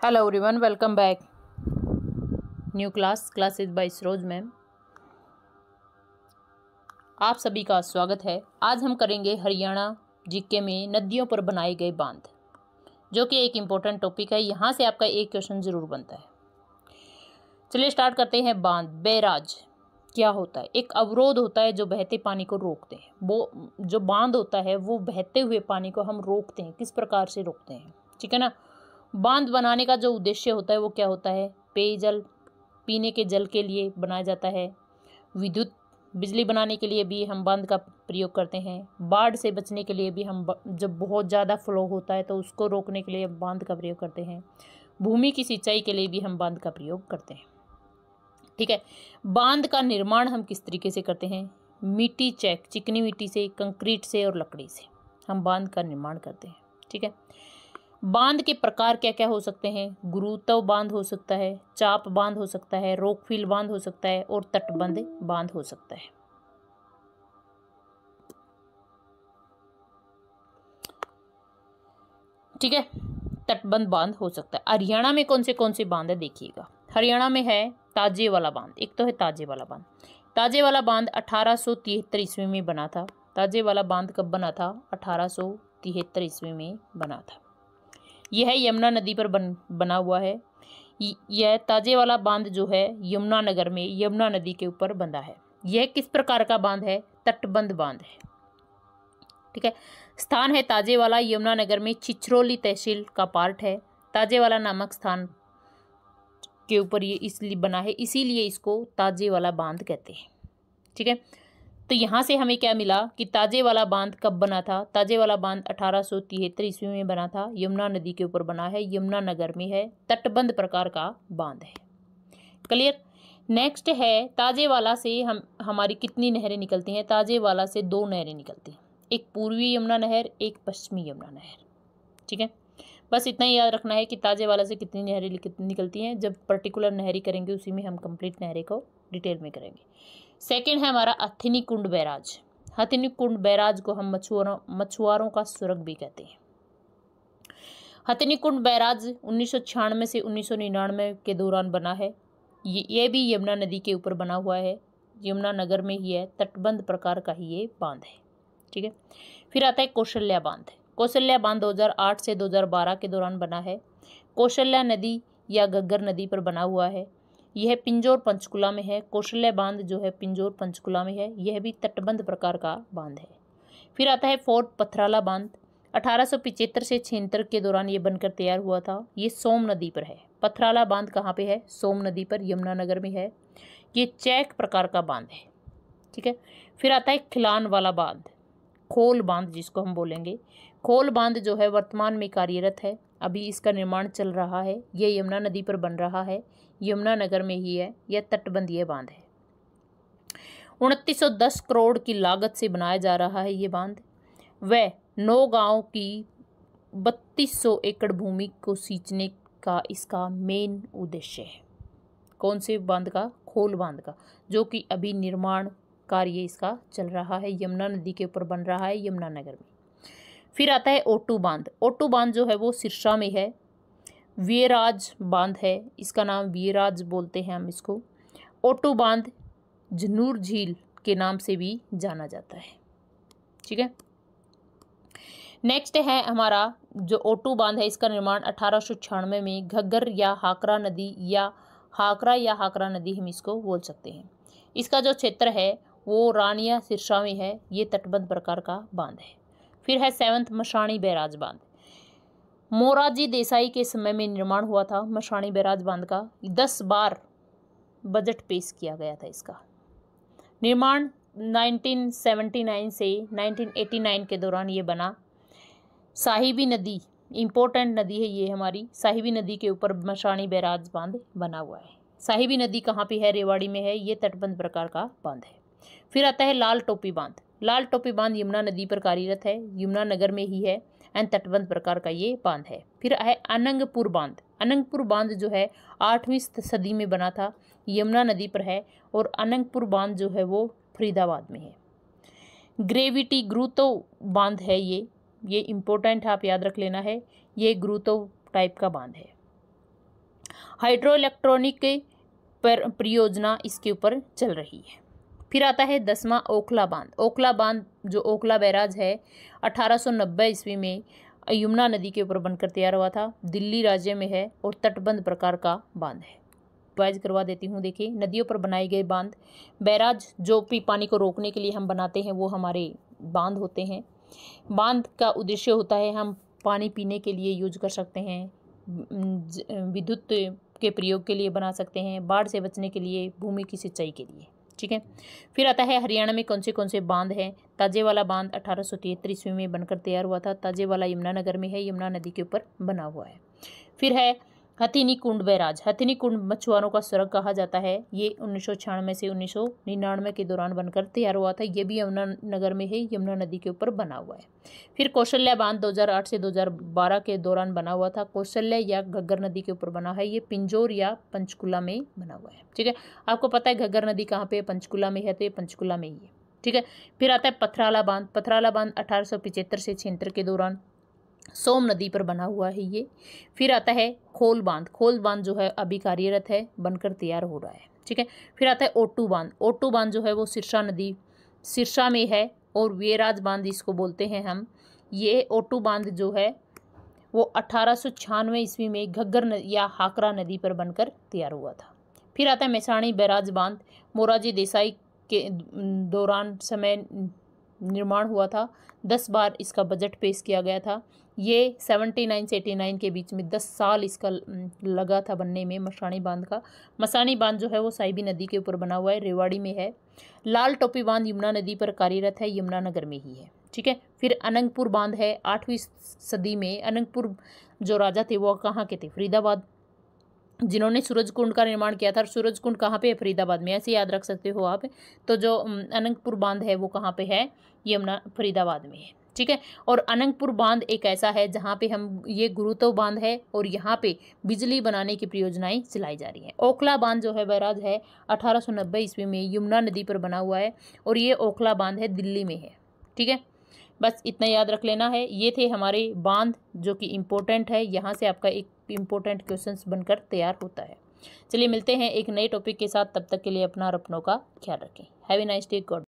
Hello everyone, welcome back. New classes bye Saroj ma'am. आप सभी का स्वागत है। आज हम करेंगे हरियाणा जीके में नदियों पर बनाए गए बांध, जो कि एक इम्पोर्टेंट टॉपिक है। यहाँ से आपका एक क्वेश्चन जरूर बनता है। चलिए स्टार्ट करते हैं। बांध, बैराज क्या होता है? एक अवरोध होता है जो बहते पानी को रोकते हैं। वो जो बांध होता है वो बहते हुए पानी को हम रोकते हैं। किस प्रकार से रोकते हैं, ठीक है ना। बांध बनाने का जो उद्देश्य होता है वो क्या होता है? पेयजल, पीने के जल के लिए बनाया जाता है। विद्युत, बिजली बनाने के लिए भी हम बांध का प्रयोग करते हैं। बाढ़ से बचने के लिए भी हम जब बहुत ज़्यादा फ्लो होता है तो उसको रोकने के लिए बांध का प्रयोग करते हैं। भूमि की सिंचाई के लिए भी हम बांध का प्रयोग करते हैं, ठीक है। बांध का निर्माण हम किस तरीके से करते हैं? मिट्टी चैक, चिकनी मिट्टी से, कंक्रीट से और लकड़ी से हम बांध का निर्माण करते हैं, ठीक है। बांध के प्रकार क्या क्या हो सकते हैं? गुरुत्व बांध हो सकता है, चाप बांध हो सकता है, रॉकफिल बांध हो सकता है और तटबंध बांध हो सकता है, ठीक है। तटबंध बांध हो सकता है। हरियाणा में कौन से बांध है देखिएगा। हरियाणा में है ताजे वाला बांध। एक तो है ताजे वाला बांध। ताजे वाला बांध 1873 ईस्वी में बना था। ताजे वाला बांध कब बना था? 1873 ईस्वी में बना था। यह यमुना नदी पर बना हुआ है। यह ताजे वाला बांध जो है यमुनानगर में यमुना नदी के ऊपर बंधा है। यह किस प्रकार का बांध है? तटबंध बांध है, ठीक है। स्थान है ताजे वाला, यमुनानगर में छिछरौली तहसील का पार्ट है। ताजे वाला नामक स्थान के ऊपर ये इसलिए बना है, इसीलिए इसको ताजे वाला बांध कहते हैं, ठीक है। तो यहाँ से हमें क्या मिला कि ताजे वाला बांध कब बना था? ताजे वाला बांध 1873 ईस्वी में बना था। यमुना नदी के ऊपर बना है, यमुनानगर में है। तटबंध प्रकार का बांध है। क्लियर। नेक्स्ट है ताजे वाला से हमारी कितनी नहरें निकलती हैं? ताजे वाला से 2 नहरें निकलती हैं, एक पूर्वी यमुना नहर, एक पश्चिमी यमुना नहर, ठीक है। बस इतना ही याद रखना है कि ताजे वाला से कितनी नहरें निकलती हैं। जब पर्टिकुलर नहरी करेंगे उसी में हम कंप्लीट नहरें को डिटेल में करेंगे। सेकेंड है हमारा हथिनी कुंड बैराज। हथिनी कुंड बैराज को हम मछुआरों का सुरंग भी कहते हैं। हथिनी कुंड बैराज 1996 से 1999 के दौरान बना है। ये भी यमुना नदी के ऊपर बना हुआ है, यमुनानगर में ही है। तटबंध प्रकार का ही ये बांध है, ठीक है। फिर आता है कौशल्या बांध। कौशल्या बांध 2008 से 2012 के दौरान बना है। कौशल्या नदी या घग्गर नदी पर बना हुआ है। यह पिंजौर पंचकुला में है। कौशल्या बांध जो है पिंजौर पंचकुला में है। यह भी तटबंध प्रकार का बांध है। फिर आता है फोर्ट पथराला बांध। 1875 से 76 के दौरान ये बनकर तैयार हुआ था। ये सोम नदी पर है। पथराला बांध कहाँ पे है? सोम नदी पर, यमुनानगर में है। ये चैक प्रकार का बांध है, ठीक है। फिर आता है खिलान वाला बांध, खोल बांध जिसको हम बोलेंगे। खोल बांध जो है वर्तमान में कार्यरत है, अभी इसका निर्माण चल रहा है। ये यमुना नदी पर बन रहा है, यमुनानगर में ही है। यह तटबंधीय बांध है। 2910 करोड़ की लागत से बनाया जा रहा है ये बांध। वह 9 गांव की 3200 एकड़ भूमि को सींचने का इसका मेन उद्देश्य है। कौन से बांध का? खोल बांध का, जो कि अभी निर्माण कार्य इसका चल रहा है, यमुना नदी के ऊपर बन रहा है, यमुनानगर में। फिर आता है ओटू बांध। ओटू बांध जो है वो सिरसा में है। वीरराज बांध है, इसका नाम वीरराज बोलते हैं हम इसको। ओटू बांध झनूर झील के नाम से भी जाना जाता है, ठीक है। नेक्स्ट है हमारा जो ओटू बांध है, इसका निर्माण 1896 में घग्गर या हाकरा नदी हम इसको बोल सकते हैं। इसका जो क्षेत्र है वो रानिया सिरसा में है। ये तटबंध प्रकार का बांध है। फिर है 7th मशाणी बैराज बांध। मोरारजी देसाई के समय में निर्माण हुआ था मशाणी बैराज बांध का। 10 बार बजट पेश किया गया था इसका। निर्माण 1979 से 1989 के दौरान ये बना। साहिबी नदी, इम्पोर्टेंट नदी है ये हमारी, साहिबी नदी के ऊपर मशाणी बैराज बांध बना हुआ है। साहिबी नदी कहाँ पे है? रेवाड़ी में है। ये तटबंध प्रकार का बांध है। फिर आता है लाल टोपी बांध। लाल टोपी बांध यमुना नदी पर कार्यरत है, यमुनानगर में ही है, एंड तटबंध प्रकार का ये बांध है। फिर है अनंगपुर बांध। अनंगपुर बांध जो है 8वीं सदी में बना था, यमुना नदी पर है, और अनंगपुर बांध जो है वो फरीदाबाद में है। ग्रेविटी गुरुत्व बांध है ये इम्पोर्टेंट है, आप याद रख लेना है। ये गुरुत्व टाइप का बांध है। हाइड्रो इलेक्ट्रॉनिक परियोजना इसके ऊपर चल रही है। फिर आता है 10वां ओखला बांध। ओखला बांध जो ओखला बैराज है 1890 ईस्वी में यमुना नदी के ऊपर बनकर तैयार हुआ था, दिल्ली राज्य में है और तटबंध प्रकार का बांध है। रिवाइज करवा देती हूँ। देखिए, नदियों पर बनाए गए बांध, बैराज जो भी पानी को रोकने के लिए हम बनाते हैं वो हमारे बांध होते हैं। बांध का उद्देश्य होता है हम पानी पीने के लिए यूज कर सकते हैं, विद्युत के प्रयोग के लिए बना सकते हैं, बाढ़ से बचने के लिए, भूमि की सिंचाई के लिए। ठीक है। फिर आता है हरियाणा में कौन से बांध हैं। ताजेवाला बांध 1873 ईस्वी में बनकर तैयार हुआ था। ताजेवाला यमुनानगर में है, यमुना नदी के ऊपर बना हुआ है। फिर है हथिनी कुंड बैराज। हथिनी कुंड मछुआरों का स्वर्ग कहा जाता है। ये 1996 से 1999 के दौरान बनकर तैयार हुआ था। ये भी यमुनानगर में है, यमुना नदी के ऊपर बना हुआ है। फिर कौशल्या बांध 2008 से 2012 के दौरान बना हुआ था। कौशल्या या घग्गर नदी के ऊपर बना है। ये पिंजौर या पंचकुला में बना हुआ है। ठीक है, आपको पता है घग्गर नदी कहाँ पे है, पंचकुला में है, तो ये पंचकुला में ही है। ठीक है। फिर आता है पथराला बांध। पथराला बांध 1875 से 76 के दौरान सोम नदी पर बना हुआ है ये। फिर आता है खोल बांध। खोल बांध जो है अभी कार्यरत है, बनकर तैयार हो रहा है। ठीक है। फिर आता है ओटू बांध। ओटू बांध जो है वो सिरसा नदी, सिरसा में है और वेराज बांध इसको बोलते हैं हम। ये ओटू बांध जो है वो 1896 ईस्वी में घग्गर या हाकरा नदी पर बनकर तैयार हुआ था। फिर आता है मैसाणी बैराज बांध। मोरारजी देसाई के दौरान समय निर्माण हुआ था। 10 बार इसका बजट पेश किया गया था। ये 79 से 89 के बीच में 10 साल इसका लगा था बनने में, मसानी बांध का। मसानी बांध जो है वो साहिबी नदी के ऊपर बना हुआ है, रेवाड़ी में है। लाल टोपी बांध यमुना नदी पर कार्यरत है, यमुनानगर में ही है। ठीक है। फिर अनंगपुर बांध है 8वीं सदी में। अनंगपुर जो राजा थे वो कहाँ के थे, फरीदाबाद, जिन्होंने सूरजकुंड का निर्माण किया था। सूरजकुंड कहाँ पे है, फरीदाबाद में, ऐसे याद रख सकते हो आप। तो जो अनंगपुर बांध है वो कहाँ पे है, यमुना फरीदाबाद में है। ठीक है। और अनंगपुर बांध एक ऐसा है जहाँ पे हम, ये गुरुत्व बांध है और यहाँ पे बिजली बनाने की परियोजनाएं चलाई जा रही हैं। ओखला बांध जो है बैराज है 1890 ईस्वी में यमुना नदी पर बना हुआ है और ये ओखला बांध है, दिल्ली में है। ठीक है, बस इतना याद रख लेना है। ये थे हमारे बांध जो कि इम्पोर्टेंट है, यहाँ से आपका एक इम्पोर्टेंट क्वेश्चंस बनकर तैयार होता है। चलिए मिलते हैं एक नए टॉपिक के साथ, तब तक के लिए अपना और अपनों का ख्याल रखें। Have a nice day, God.